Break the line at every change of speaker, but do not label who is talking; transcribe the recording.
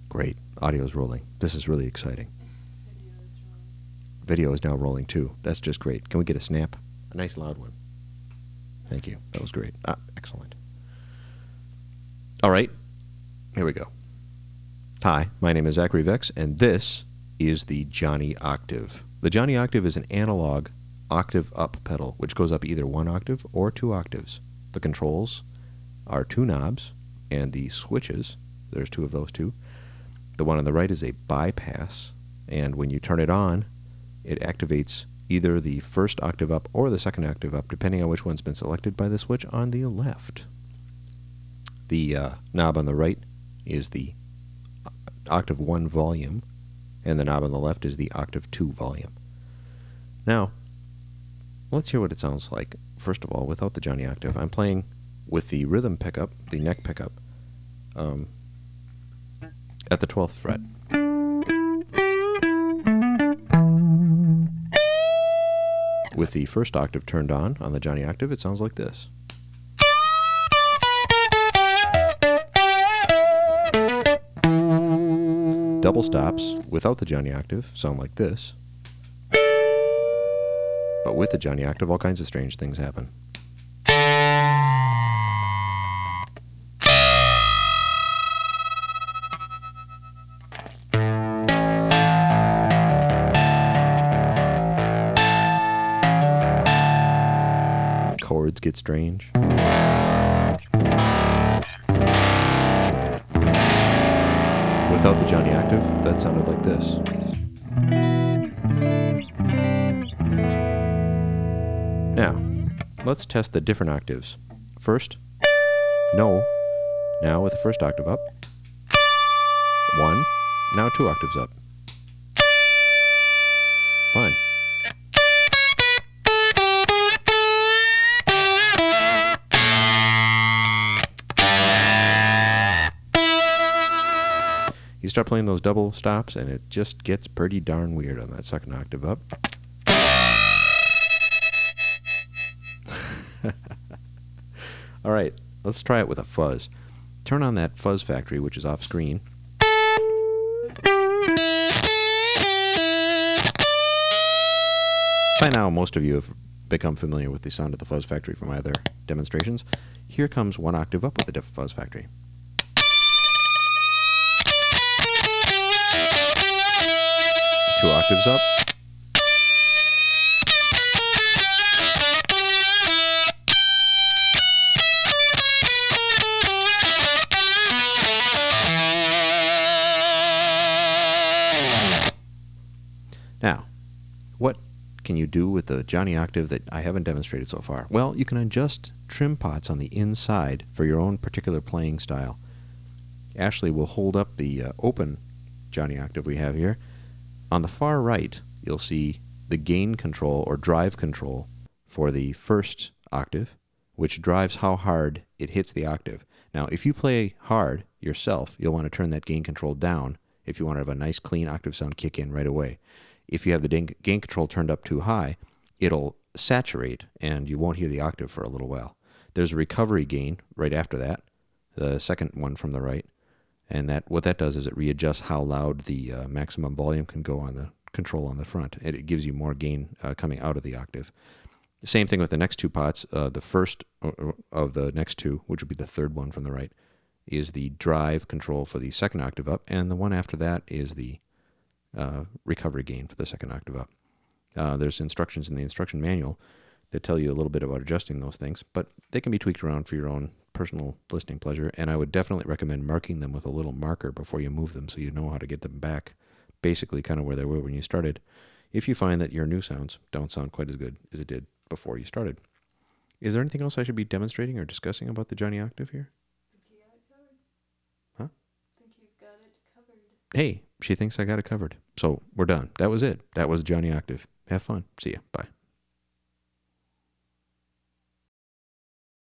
Great. Audio is rolling. This is really exciting. Video is now rolling too. That's just great. Can we get a snap? A nice loud one. Thank you. That was great. Excellent. All right. Here we go. Hi, my name is Zvex, and this is the Johnny Octave. The Johnny Octave is an analog octave-up pedal, which goes up either 1 octave or 2 octaves. The controls are 2 knobs, and the switches, there's 2 of those too. The one on the right is a bypass, and when you turn it on, it activates either the first octave up or the second octave up, depending on which one's been selected by the switch on the left. The knob on the right is the octave 1 volume, and the knob on the left is the octave 2 volume. Now, let's hear what it sounds like. First of all, without the Johnny Octave, I'm playing with the rhythm pickup, the neck pickup, at the 12th fret. With the first octave turned on the Johnny Octave, it sounds like this. Double stops without the Johnny Octave sound like this. But with the Johnny Octave, all kinds of strange things happen. Chords get strange. Without the Johnny Octave, that sounded like this. Now, let's test the different octaves. First, no. Now with the first octave up. 1. Now 2 octaves up. Fine. You start playing those double stops, and it just gets pretty darn weird on that second octave up. All right, let's try it with a fuzz. Turn on that fuzz factory, which is off screen. By now, most of you have become familiar with the sound of the fuzz factory from my other demonstrations. Here comes 1 octave up with the fuzz factory. Two octaves up. Now, what can you do with the Johnny Octave that I haven't demonstrated so far? Well, you can adjust trim pots on the inside for your own particular playing style. Ashley will hold up the open Johnny Octave we have here. On the far right, you'll see the gain control or drive control for the first octave, which drives how hard it hits the octave. Now, if you play hard yourself, you'll want to turn that gain control down if you want to have a nice clean octave sound kick in right away. If you have the gain control turned up too high, it'll saturate and you won't hear the octave for a little while. There's a recovery gain right after that, the second one from the right. And what that does is it readjusts how loud the maximum volume can go on the control on the front. And it gives you more gain coming out of the octave. The same thing with the next 2 pots. The first of the next 2, which would be the third one from the right, is the drive control for the second octave up. And the one after that is the recovery gain for the second octave up. There's instructions in the instruction manual that tell you a little bit about adjusting those things, but they can be tweaked around for your own personal listening pleasure, and I would definitely recommend marking them with a little marker before you move them so you know how to get them back, basically kind of where they were when you started, if you find that your new sounds don't sound quite as good as it did before you started. Is there anything else I should be demonstrating or discussing about the Johnny Octave here?
I think you got it covered.
Huh?
I think you've got it covered.
Hey, she thinks I got it covered. So we're done. That was it. That was Johnny Octave. Have fun. See ya. Bye.